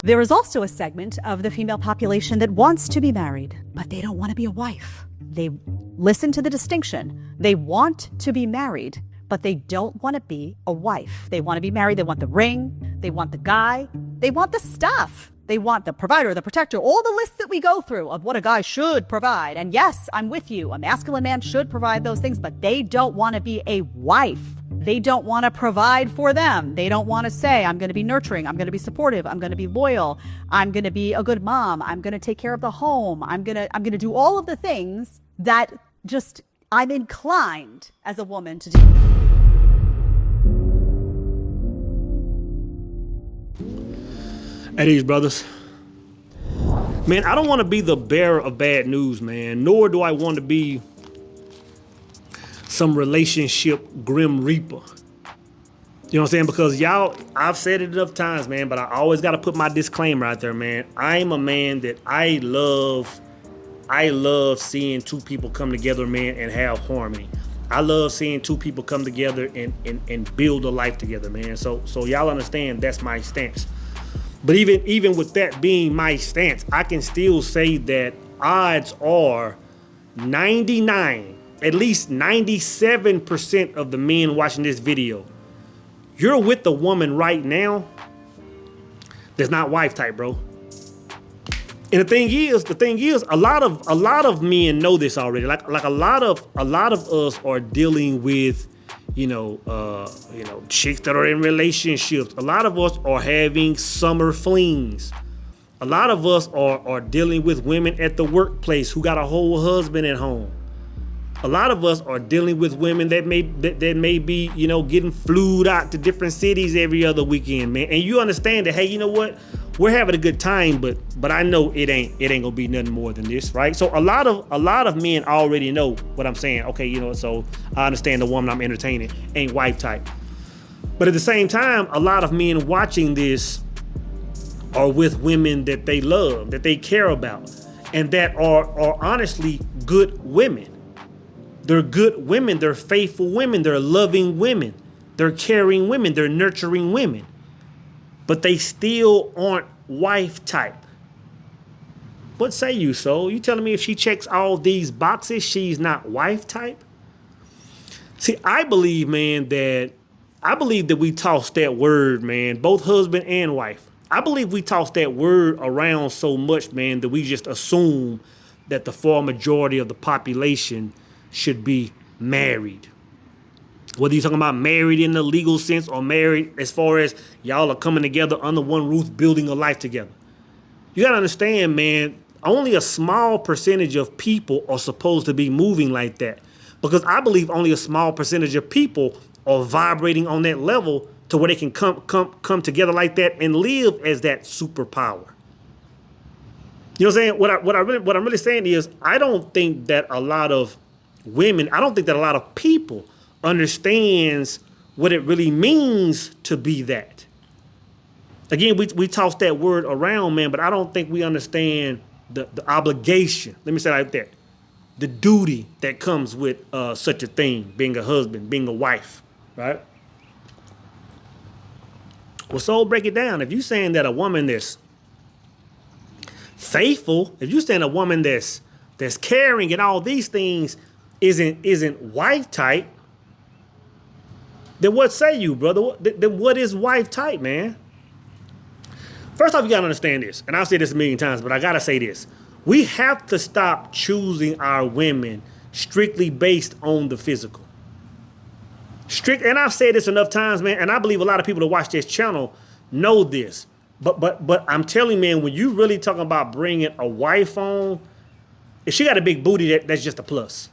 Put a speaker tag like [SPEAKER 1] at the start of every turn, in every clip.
[SPEAKER 1] There is also a segment of the female population that wants to be married, but they don't want to be a wife. They listen to the distinction. They want to be married, but they don't want to be a wife. They want to be married. They want the ring. They want the guy. They want the stuff. They want the provider, the protector, all the lists that we go through of what a guy should provide. And yes, I'm with you. A masculine man should provide those things, but they don't want to be a wife. They don't want to provide for them. They don't want to say, I'm going to be nurturing. I'm going to be supportive. I'm going to be loyal. I'm going to be a good mom. I'm going to take care of the home. I'm going to do all of the things that just I'm inclined as a woman to do.
[SPEAKER 2] Hey, these brothers. Man, I don't want to be the bearer of bad news, man, nor do I want to be some relationship grim reaper. You know what I'm saying? Because y'all, I've said it enough times, man, but I always got to put my disclaimer out there, man. I'm a man that I love seeing two people come together, man, and have harmony. I love seeing two people come together and build a life together, man. So y'all understand that's my stance. But even with that being my stance, I can still say that odds are 99, at least 97% of the men watching this video, you're with a woman right now that's not wife type, bro. And the thing is, a lot of men know this already. Like a lot of us are dealing with, chicks that are in relationships. A lot of us are having summer flings. A lot of us are dealing with women at the workplace who got a whole husband at home. A lot of us are dealing with women that may be, getting flued out to different cities every other weekend, man. And you understand that, hey, you know what? We're having a good time, but I know it ain't gonna be nothing more than this, right? So a lot of men already know what I'm saying. Okay, so I understand the woman I'm entertaining ain't wife type. But at the same time, a lot of men watching this are with women that they love, that they care about, and that are honestly good women. They're good women, they're faithful women, they're loving women, they're caring women, they're nurturing women. But they still aren't wife type. What say you, soul? You telling me if she checks all these boxes, she's not wife type? See, I believe that we toss that word, man, both husband and wife. I believe we toss that word around so much, man, that we just assume that the far majority of the population should be married. Whether you're talking about married in the legal sense or married as far as y'all are coming together under one roof, building a life together. You got to understand, man, only a small percentage of people are supposed to be moving like that. Because I believe only a small percentage of people are vibrating on that level to where they can come together like that and live as that superpower. You know what I'm saying? What I'm really saying is I don't think that a lot of people understands what it really means to be that. Again, we toss that word around, man, but I don't think we understand the obligation. Let me say it like that. The duty that comes with such a thing, being a husband, being a wife, right? Well, so break it down. If you're saying that a woman that's faithful, if you're saying a woman that's caring and all these things isn't wife type, then what say you, brother? Then what is wife type, man? First off, you gotta understand this, and I've said this a million times, but I gotta say this. We have to stop choosing our women strictly based on the physical. And I've said this enough times, man, and I believe a lot of people that watch this channel know this. But I'm telling you, man, when you really talking about bringing a wife on, if she got a big booty, that's just a plus.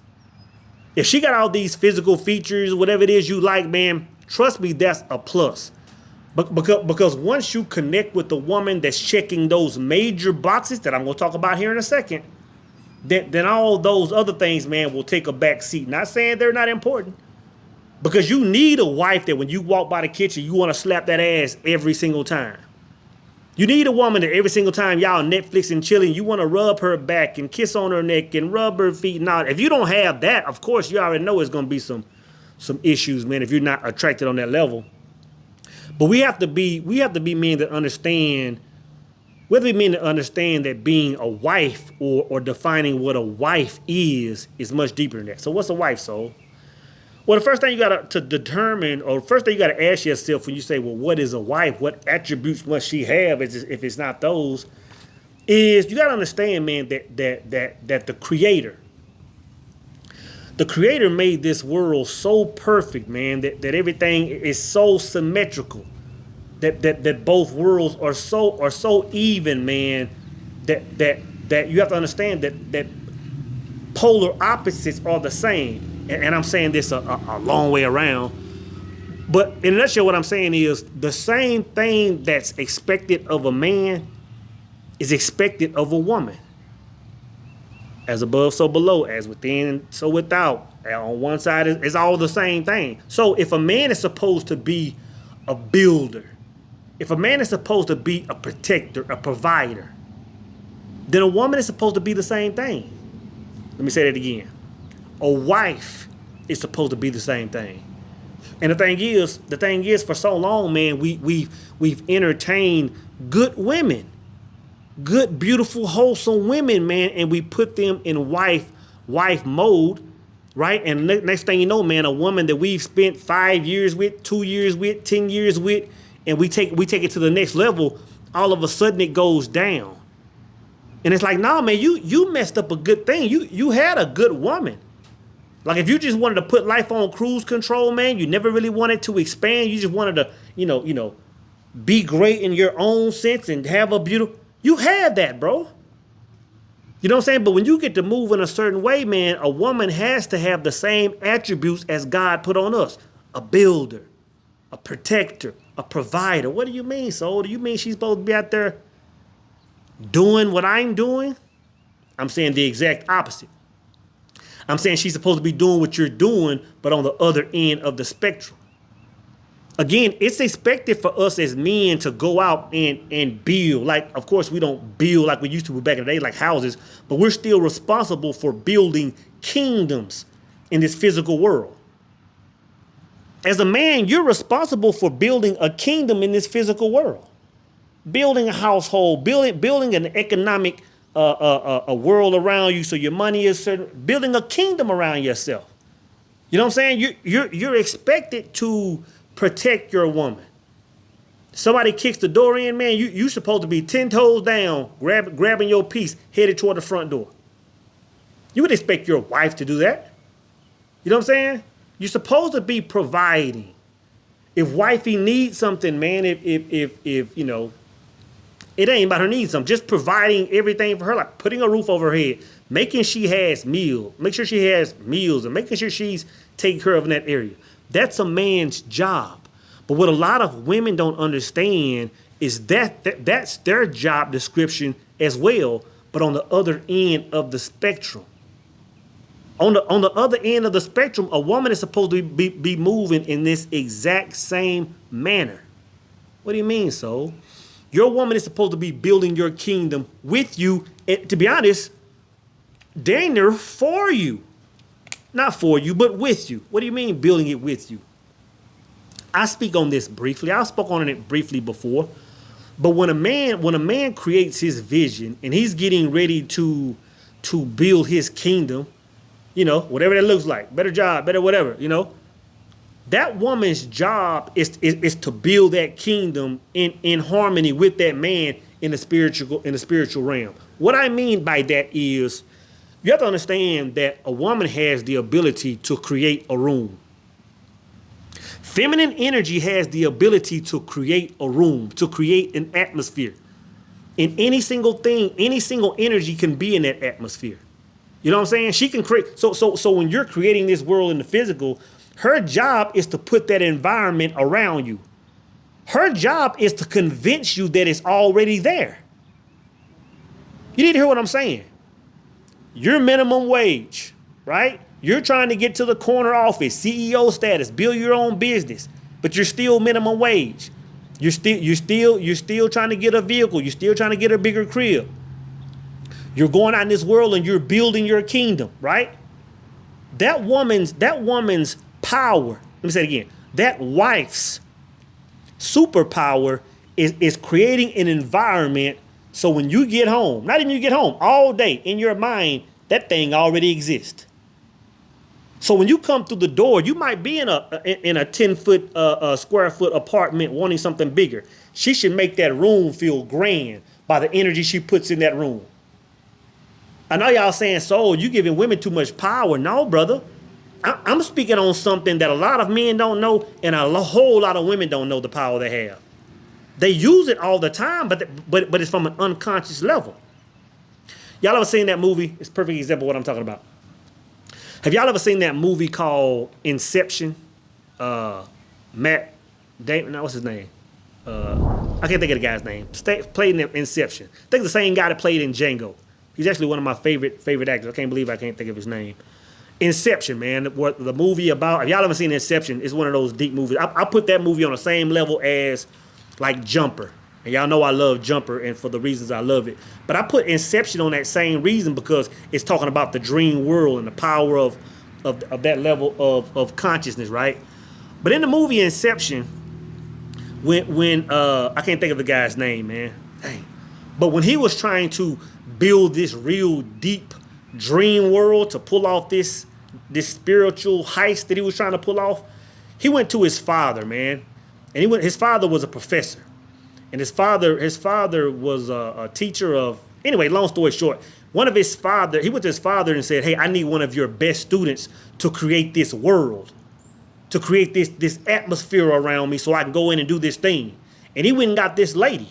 [SPEAKER 2] If she got all these physical features, whatever it is you like, man, trust me, that's a plus. Because once you connect with the woman that's checking those major boxes that I'm going to talk about here in a second, then all those other things, man, will take a back seat. Not saying they're not important. Because you need a wife that when you walk by the kitchen, you want to slap that ass every single time. You need a woman that every single time y'all Netflix and chilling, you want to rub her back and kiss on her neck and rub her feet and all. If you don't have that, of course, you already know it's going to be some issues, man, if you're not attracted on that level. But we have to be men that understand Whether we mean to understand that being a wife or defining what a wife is much deeper than that. So what's a wife, soul? Well, the first thing you got to determine, or the first thing you got to ask yourself when you say, well, what is a wife? What attributes must she have if it's not those? Is you got to understand, man, that the Creator made this world so perfect, man, that everything is so symmetrical. That both worlds are so even, man, that you have to understand that polar opposites are the same. And I'm saying this a long way around. But in a nutshell, what I'm saying is the same thing that's expected of a man is expected of a woman. As above, so below. As within, so without. And on one side, it's all the same thing. So if a man is supposed to be a builder, if a man is supposed to be a protector, a provider, then a woman is supposed to be the same thing. Let me say that again. A wife is supposed to be the same thing. And the thing is, for so long, man, we've entertained good women, good, beautiful, wholesome women, man, and we put them in wife mode, right? And next thing you know, man, a woman that we've spent 5 years with, 2 years with, 10 years with, and we take it to the next level, all of a sudden it goes down. And it's like, nah, man, you messed up a good thing. You had a good woman. Like if you just wanted to put life on cruise control, man, you never really wanted to expand. You just wanted to, be great in your own sense and have a beautiful, you had that, bro. You know what I'm saying? But when you get to move in a certain way, man, a woman has to have the same attributes as God put on us. A builder, a protector, a provider. What do you mean, soul? Do you mean she's supposed to be out there doing what I'm doing? I'm saying the exact opposite. I'm saying she's supposed to be doing what you're doing, but on the other end of the spectrum. Again, it's expected for us as men to go out and build. Like, of course, we don't build like we used to back in the day, like houses, but we're still responsible for building kingdoms in this physical world. As a man, you're responsible for building a kingdom in this physical world. Building a household, building an economic a world around you so your money is certain, building a kingdom around yourself. You know what I'm saying? You're expected to protect your woman. Somebody kicks the door in, man, you're supposed to be 10 toes down, grabbing your piece, headed toward the front door. You would expect your wife to do that. You know what I'm saying? You're supposed to be providing. If wifey needs something, man, if it ain't about her needs something, just providing everything for her, like putting a roof over her head, making she has meals, make sure she has meals, and making sure she's taken care of in that area. That's a man's job. But what a lot of women don't understand is that's their job description as well, but on the other end of the spectrum. On the other end of the spectrum, a woman is supposed to be moving in this exact same manner. What do you mean, soul? Your woman is supposed to be building your kingdom with you, and to be honest, dang near for you. Not for you, but with you. What do you mean building it with you? I speak on this briefly. I spoke on it briefly before. But when a man creates his vision and he's getting ready to build his kingdom, whatever that looks like, better job, better whatever, that woman's job is to build that kingdom in harmony with that man in the spiritual realm. What I mean by that is you have to understand that a woman has the ability to create a room. Feminine energy has the ability to create a room, to create an atmosphere. And any single thing, any single energy can be in that atmosphere. You know what I'm saying? She can create. So when you're creating this world in the physical, her job is to put that environment around you. Her job is to convince you that it's already there. You need to hear what I'm saying. You're minimum wage, right? You're trying to get to the corner office, CEO status, build your own business, but you're still minimum wage. You're still trying to get a vehicle. You're still trying to get a bigger crib. You're going out in this world and you're building your kingdom, right? That woman's power, let me say it again, that wife's superpower is creating an environment So when you get home, not even you get home, all day in your mind, that thing already exists. So when you come through the door, you might be in a 10-foot square foot apartment wanting something bigger. She should make that room feel grand by the energy she puts in that room. I know y'all saying, so you giving women too much power. No, brother. I'm speaking on something that a lot of men don't know and a whole lot of women don't know the power they have. They use it all the time, but it's from an unconscious level. Y'all ever seen that movie? It's a perfect example of what I'm talking about. Have y'all ever seen that movie called Inception? Matt Damon, no, what's his name? I can't think of the guy's name. Played in Inception. I think it's the same guy that played in Django. He's actually one of my favorite actors. I can't believe I can't think of his name. Inception, man. What the movie about? If y'all haven't seen Inception, it's one of those deep movies. I put that movie on the same level as like Jumper. And y'all know I love Jumper and for the reasons I love it. But I put Inception on that same reason because it's talking about the dream world and the power of that level of consciousness, right? But in the movie Inception, when I can't think of the guy's name, man. Dang. But when he was trying to build this real deep dream world to pull off this spiritual heist that he was trying to pull off, he went to his father, man. And his father was a professor. And his father was a teacher of, anyway, long story short, he went to his father and said, hey, I need one of your best students to create this world, to create this atmosphere around me so I can go in and do this thing. And he went and got this lady.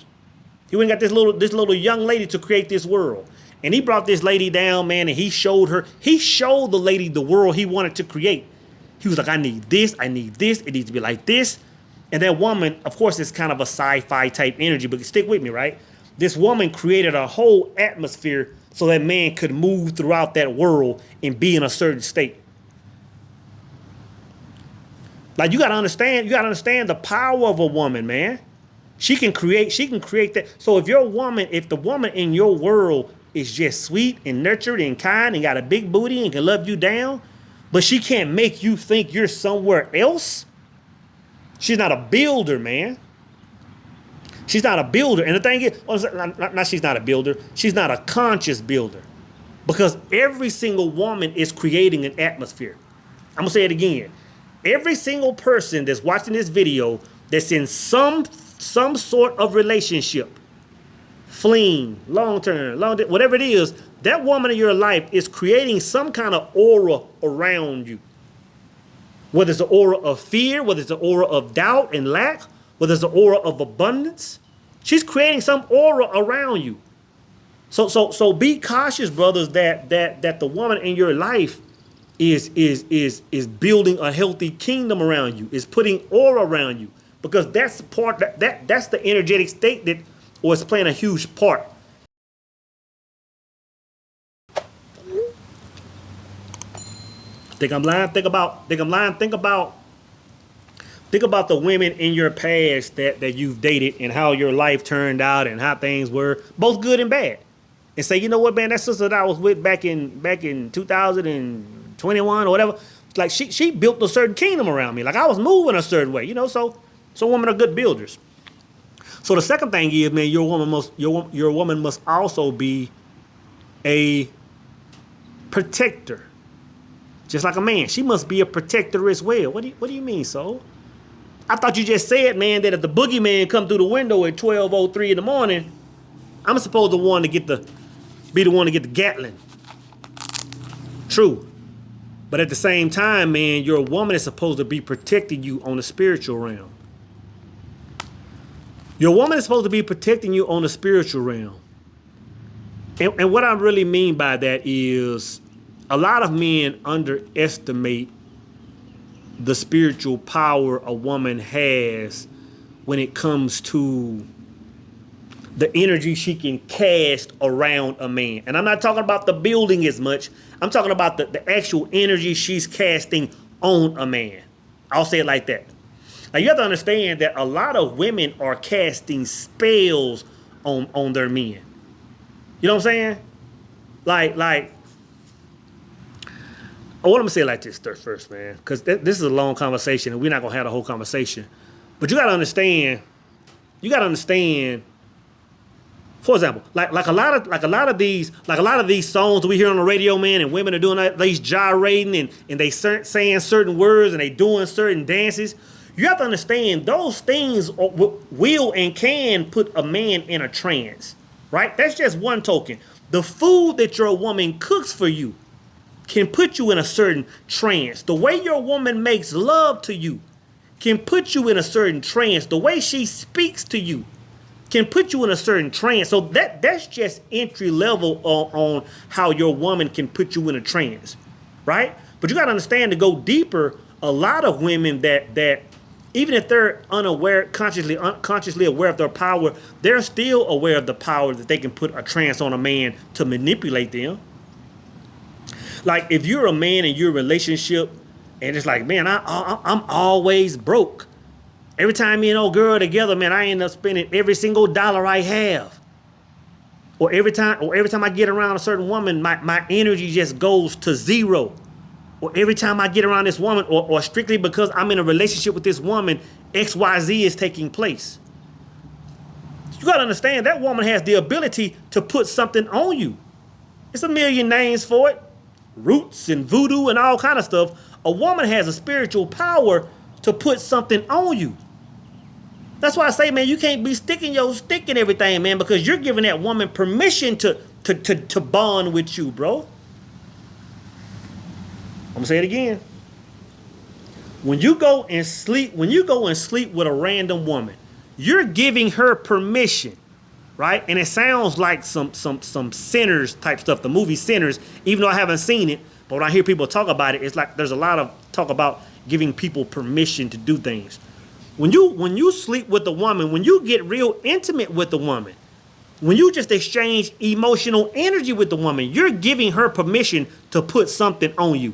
[SPEAKER 2] He went and got this little young lady to create this world. And he brought this lady down, man, and he showed the lady the world he wanted to create. He was like, I need this, it needs to be like this. And that woman, of course, it's kind of a sci-fi type energy, but stick with me, right? This woman created a whole atmosphere so that man could move throughout that world and be in a certain state. Like you gotta understand the power of a woman, man. She can create that. So if the woman in your world is just sweet and nurtured and kind and got a big booty and can love you down, but she can't make you think you're somewhere else, she's not a builder, man. She's not a builder. And the thing is, she's not a builder. She's not a conscious builder. Because every single woman is creating an atmosphere. I'm going to say it again. Every single person that's watching this video that's in some sort of relationship, fling, long-term, whatever it is, that woman in your life is creating some kind of aura around you. Whether it's an aura of fear, whether it's an aura of doubt and lack, whether it's an aura of abundance, she's creating some aura around you. So be cautious, brothers, that the woman in your life is building a healthy kingdom around you, is putting aura around you, because that's that's the energetic state or it's playing a huge part. Think I'm lying? Think I'm lying? Think about the women in your past that you've dated and how your life turned out and how things were, both good and bad. And say, you know what, man, that sister that I was with back in 2021 or whatever, like she built a certain kingdom around me. Like I was moving a certain way, so women are good builders. So the second thing is, man, your woman must also be a protector. Just like a man, she must be a protector as well. What do you mean, soul? I thought you just said, man, that if the boogeyman come through the window at 12:03 in the morning, I'm supposed to be the one to get the Gatling. True. But at the same time, man, your woman is supposed to be protecting you on the spiritual realm. Your woman is supposed to be protecting you on the spiritual realm. And what I really mean by that is a lot of men underestimate the spiritual power a woman has when it comes to the energy she can cast around a man. And I'm not talking about the building as much. I'm talking about the actual energy she's casting on a man. I'll say it like that. Now you have to understand that a lot of women are casting spells on their men. You know what I'm saying? Like, I want to say it like this first, man, because this is a long conversation and we're not going to have the whole conversation. But you got to understand, For example, like a lot of these songs we hear on the radio, man, and women are doing these gyrating and they saying certain words and they doing certain dances. You have to understand those things will and can put a man in a trance, right? That's just one token. The food that your woman cooks for you can put you in a certain trance. The way your woman makes love to you can put you in a certain trance. The way she speaks to you can put you in a certain trance. So that's just entry level on how your woman can put you in a trance, right? But you got to understand, to go deeper, a lot of women that even if they're unconsciously aware of their power, they're still aware of the power that they can put a trance on a man to manipulate them. Like if you're a man and you're in a relationship and it's like, man, I'm always broke. Every time me and old girl together, man, I end up spending every single dollar I have. Or every time I get around a certain woman, my energy just goes to zero. Or every time I get around this woman, or strictly because I'm in a relationship with this woman, XYZ is taking place. You gotta understand that woman has the ability to put something on you. There's a million names for it. Roots and voodoo and all kind of stuff. A woman has a spiritual power to put something on you. That's why I say, man, you can't be sticking your stick in everything, man, because you're giving that woman permission to bond with you, bro. I'm gonna say it again. When you go and sleep with a random woman, you're giving her permission, right? And it sounds like some Sinners type stuff, the movie Sinners, even though I haven't seen it, but when I hear people talk about it, it's like there's a lot of talk about giving people permission to do things. When you sleep with a woman, when you get real intimate with the woman, when you just exchange emotional energy with the woman, you're giving her permission to put something on you.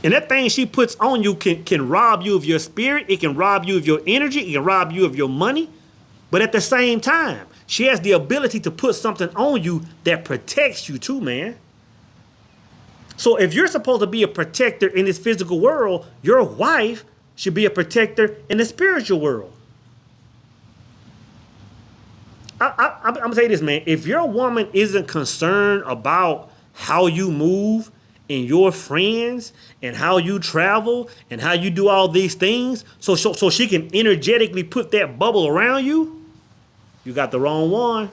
[SPEAKER 2] And that thing she puts on you can rob you of your spirit. It can rob you of your energy. It can rob you of your money. But at the same time, she has the ability to put something on you that protects you too, man. So if you're supposed to be a protector in this physical world, your wife should be a protector in the spiritual world. I'm going to say this, man. If your woman isn't concerned about how you move and your friends and how you travel and how you do all these things so she can energetically put that bubble around you, you got the wrong one.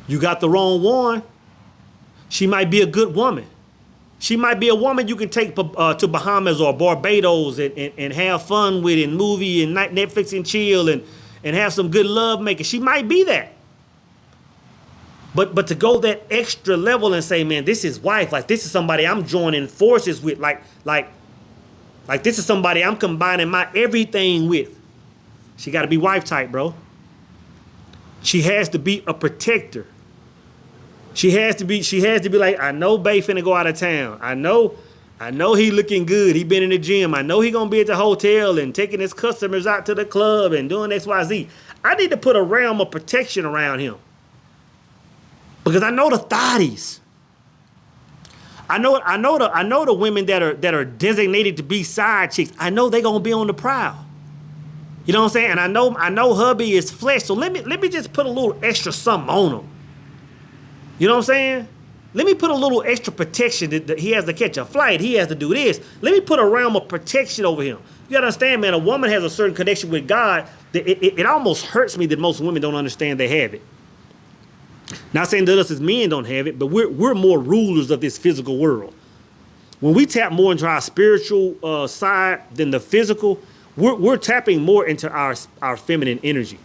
[SPEAKER 2] You got the wrong one. She might be a good woman. She might be a woman you can take to Bahamas or Barbados and have fun with and movie and Netflix and chill and have some good love making. She might be that. But to go that extra level and say, man, this is wife, like this is somebody I'm joining forces with, like this is somebody I'm combining my everything with. She got to be wife type, bro. She has to be a protector. She has to be like, I know Bae finna go out of town. I know he looking good. He been in the gym. I know he gonna be at the hotel and taking his customers out to the club and doing XYZ. I need to put a realm of protection around him. Because I know the thotties. I know the women that are designated to be side chicks. I know they gonna be on the prowl. You know what I'm saying? And I know hubby is flesh. So let me just put a little extra something on him. You know what I'm saying? Let me put a little extra protection that he has to catch a flight. He has to do this. Let me put a realm of protection over him. You gotta understand, man, a woman has a certain connection with God that it almost hurts me that most women don't understand they have it. Not saying that us as men don't have it, but we're more rulers of this physical world. When we tap more into our spiritual side than the physical, we're tapping more into our feminine energy.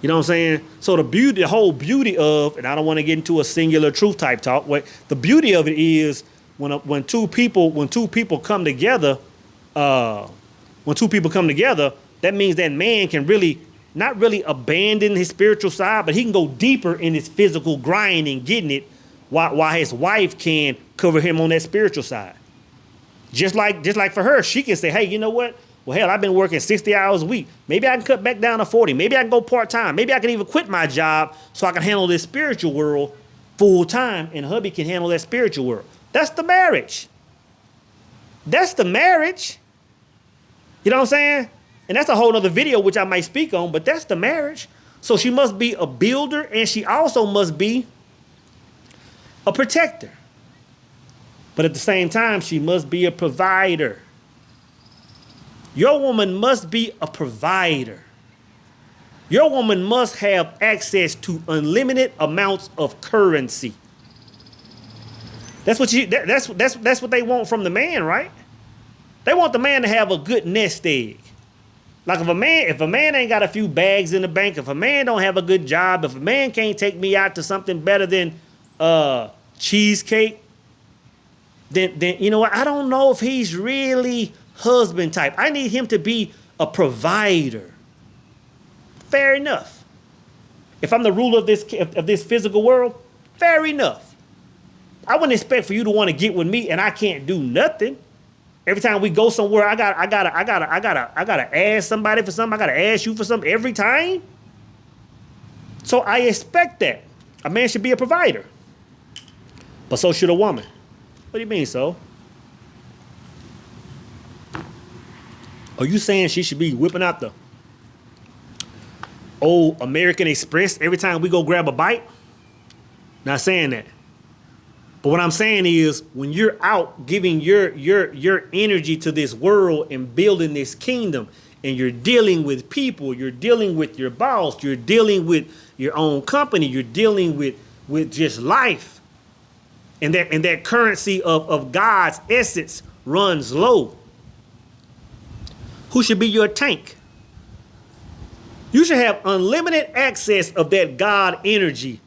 [SPEAKER 2] You know what I'm saying? So the whole beauty of, and I don't want to get into a singular truth type talk, the beauty of it is when two people come together, that means that man can really not really abandon his spiritual side, but he can go deeper in his physical grind and getting it while his wife can cover him on that spiritual side. Just like for her, she can say, hey, you know what? Well, hell, I've been working 60 hours a week. Maybe I can cut back down to 40. Maybe I can go part-time. Maybe I can even quit my job so I can handle this spiritual world full-time, and hubby can handle that spiritual world. That's the marriage. That's the marriage. You know what I'm saying? And that's a whole other video, which I might speak on, but that's the marriage. So she must be a builder, and she also must be a protector. But at the same time, she must be a provider. Your woman must be a provider. Your woman must have access to unlimited amounts of currency. That's what that's what they want from the man, right? They want the man to have a good nest egg. Like if a man ain't got a few bags in the bank, if a man don't have a good job, if a man can't take me out to something better than cheesecake, then you know what? I don't know if he's really husband type. I need him to be a provider. Fair enough. If I'm the ruler of this physical world, fair enough. I wouldn't expect for you to want to get with me and I can't do nothing. Every time we go somewhere, I gotta ask somebody for something. I gotta ask you for something every time. So I expect that a man should be a provider, but so should a woman. What do you mean, so? Are you saying she should be whipping out the old American Express every time we go grab a bite? Not saying that. But what I'm saying is when you're out giving your energy to this world and building this kingdom, and you're dealing with people, you're dealing with your boss, you're dealing with your own company, you're dealing with just life. And that currency of God's essence runs low. Who should be your tank? You should have unlimited access of that God energy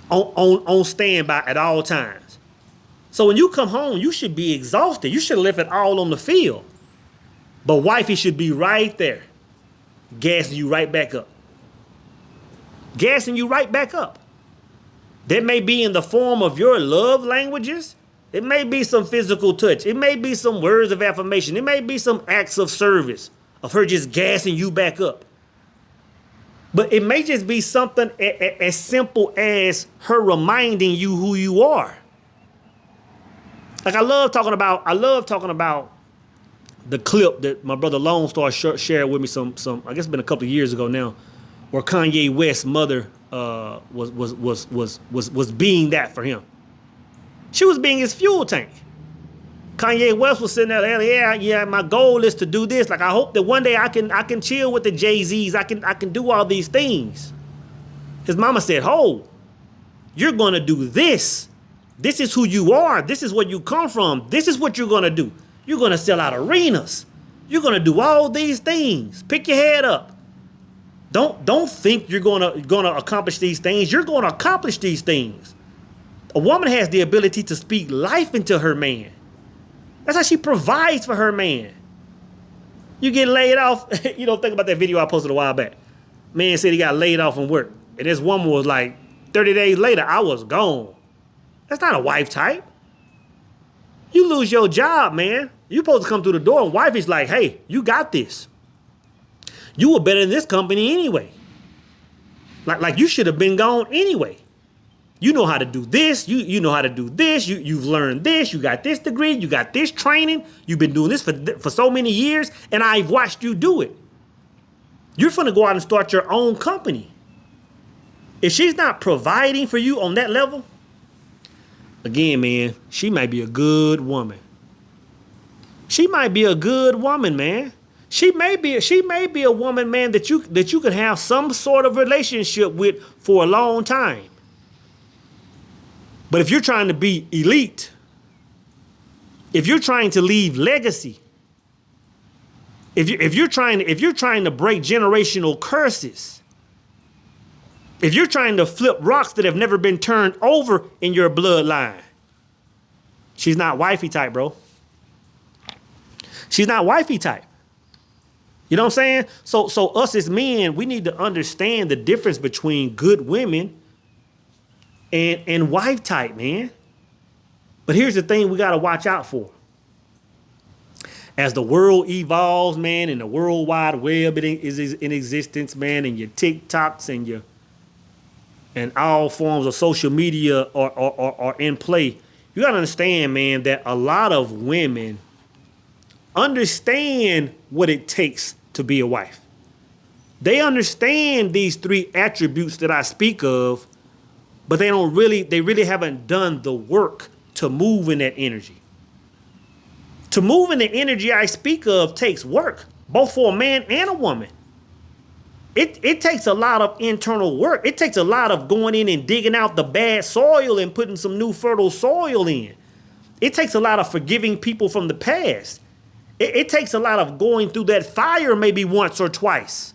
[SPEAKER 2] on standby at all times. So when you come home, you should be exhausted. You should have left it all on the field. But wifey should be right there, gassing you right back up. Gassing you right back up. That may be in the form of your love languages. It may be some physical touch. It may be some words of affirmation. It may be some acts of service of her just gassing you back up. But it may just be something as simple as her reminding you who you are. Like I love talking about the clip that my brother Lone Star shared with me some I guess it's been a couple of years ago now, where Kanye West's mother was being that for him. She was being his fuel tank. Kanye West was sitting there, yeah, my goal is to do this. Like I hope that one day I can chill with the Jay-Z's. I can do all these things. His mama said, "Oh, you're gonna do this. This is who you are. This is where you come from. This is what you're gonna do. You're gonna sell out arenas. You're gonna do all these things. Pick your head up. Don't think you're gonna accomplish these things. You're gonna accomplish these things." A woman has the ability to speak life into her man. That's how she provides for her man. You get laid off. You know, think about that video I posted a while back. Man said he got laid off from work. And this woman was like, 30 days later, I was gone. That's not a wife type. You lose your job, man. You're supposed to come through the door and wifey's like, hey, you got this. You were better than this company anyway. Like you should have been gone anyway. You know how to do this. You know how to do this. You've learned this. You got this degree. You got this training. You've been doing this for so many years, and I've watched you do it. You're finna go out and start your own company. If she's not providing for you on that level, again, man, she might be a good woman. She might be a good woman, man. She may be a woman, man, that you could have some sort of relationship with for a long time. But if you're trying to be elite, if you're trying to leave legacy, if you're trying to break generational curses, if you're trying to flip rocks that have never been turned over in your bloodline, she's not wifey type, bro. She's not wifey type. You know what I'm saying? So us as men, we need to understand the difference between good women and wife type, man. But here's the thing we got to watch out for. As the world evolves, man, and the World Wide Web is in existence, man, and your TikToks and all forms of social media are in play, you got to understand, man, that a lot of women understand what it takes to be a wife. They understand these 3 attributes that I speak of, but they really haven't done the work to move in that energy. To move in the energy I speak of takes work, both for a man and a woman. It takes a lot of internal work. It takes a lot of going in and digging out the bad soil and putting some new fertile soil in. It takes a lot of forgiving people from the past. It takes a lot of going through that fire maybe once or twice.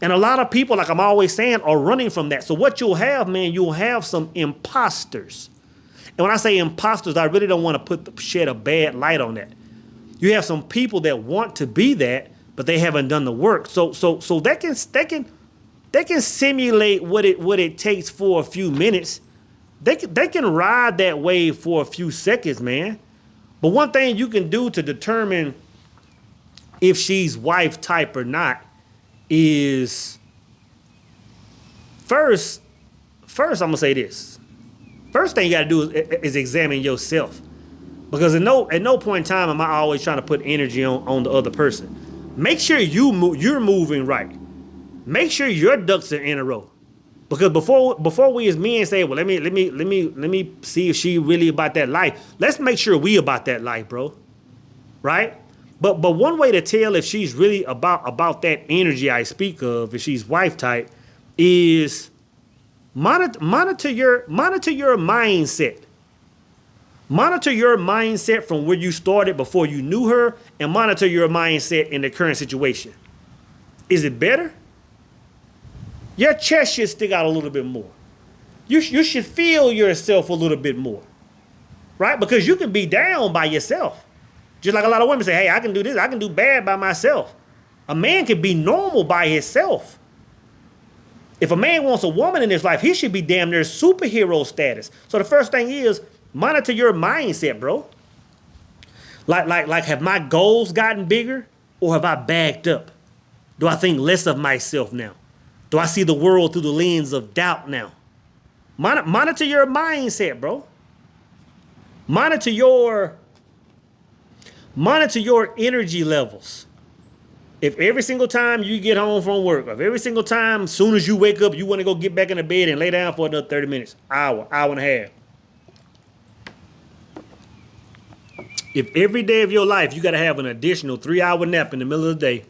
[SPEAKER 2] And a lot of people, like I'm always saying, are running from that. So what you'll have, man, you'll have some imposters. And when I say imposters, I really don't want to shed a bad light on that. You have some people that want to be that, but they haven't done the work. So they can simulate what it takes for a few minutes. They can ride that wave for a few seconds, man. But one thing you can do to determine if she's wife type or not is first I'm gonna say this. First thing you gotta do is examine yourself. Because at no point in time am I always trying to put energy on the other person. Make sure you're moving right. Make sure your ducks are in a row. Because before we as men say, well, let me see if she really about that life. Let's make sure we about that life, bro. Right? But one way to tell if she's really about that energy I speak of, if she's wife type, is monitor your mindset. Monitor your mindset from where you started before you knew her, and monitor your mindset in the current situation. Is it better? Your chest should stick out a little bit more. You should feel yourself a little bit more, right? Because you can be down by yourself. Just like a lot of women say, hey, I can do this, I can do bad by myself. A man can be normal by himself. If a man wants a woman in his life, he should be damn near superhero status. So the first thing is, monitor your mindset, bro. Like have my goals gotten bigger, or have I backed up? Do I think less of myself now? Do I see the world through the lens of doubt now? Monitor your mindset, bro. Monitor your energy levels. If every single time you get home from work, if every single time, as soon as you wake up, you want to go get back in the bed and lay down for another 30 minutes, hour and a half. If every day of your life you got to have an additional 3-hour nap in the middle of the day,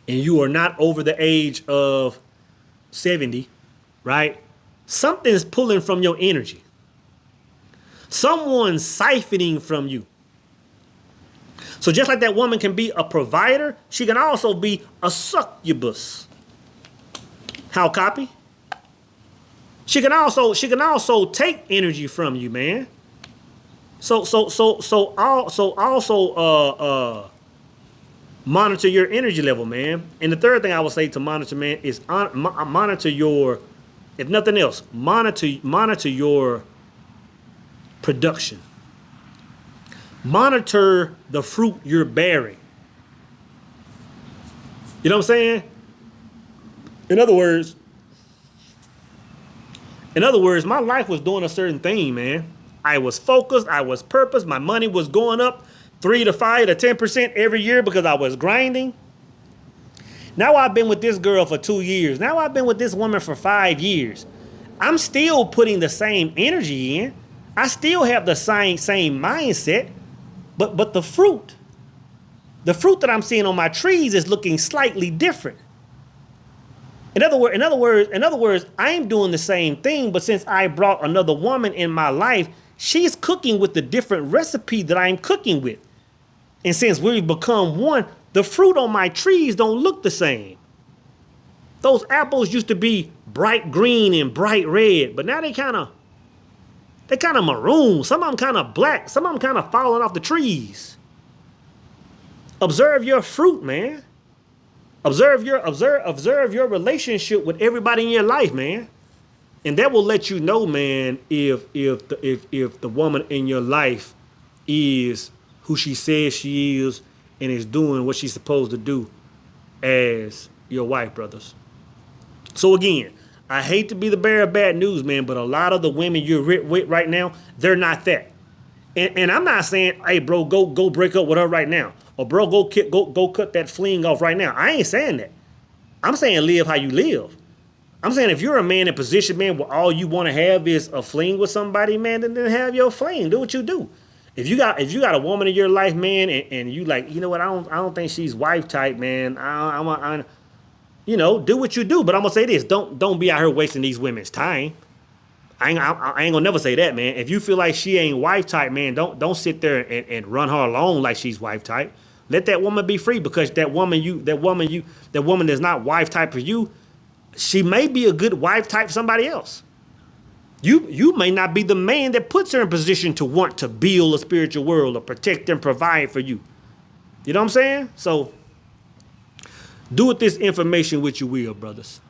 [SPEAKER 2] and you are not over the age of 70, right? Something's pulling from your energy. Someone's siphoning from you. So just like that woman can be a provider, she can also be a succubus. How copy? She can also take energy from you, man. So monitor your energy level, man. And the third thing I would say to monitor, man, is monitor your, if nothing else, monitor your production. Monitor the fruit you're bearing. You know what I'm saying? In other words, my life was doing a certain thing, man. I was focused. I was purposed. My money was going up 3 to 5 to 10% every year because I was grinding. Now I've been with this girl for 2 years. Now I've been with this woman for 5 years. I'm still putting the same energy in. I still have the same mindset, but the fruit that I'm seeing on my trees is looking slightly different. In other words, I'm doing the same thing, but since I brought another woman in my life, she's cooking with the different recipe that I'm cooking with. And since we've become one, the fruit on my trees don't look the same. Those apples used to be bright green and bright red, but now they kind of maroon. Some of them kind of black. Some of them kind of falling off the trees. Observe your fruit, man. Observe your relationship with everybody in your life, man. And that will let you know, man, if the woman in your life is who she says she is and is doing what she's supposed to do as your wife, brothers. So again, I hate to be the bearer of bad news, man, but a lot of the women you're with right now, they're not that. And I'm not saying, hey, bro, go break up with her right now. or bro, go cut that fling off right now. I ain't saying that. I'm saying live how you live. I'm saying if you're a man in position, man, where all you want to have is a fling with somebody, man, then have your fling. Do what you do. If you got a woman in your life, man, and you like, you know what, I don't think she's wife type, man. You know, do what you do. But I'm gonna say this: don't be out here wasting these women's time. I ain't gonna never say that, man. If you feel like she ain't wife type, man, don't sit there and run her along like she's wife type. Let that woman be free, because that woman that's not wife type for you, she may be a good wife type for somebody else. You may not be the man that puts her in position to want to build a spiritual world or protect and provide for you. You know what I'm saying? So do with this information what you will, brothers.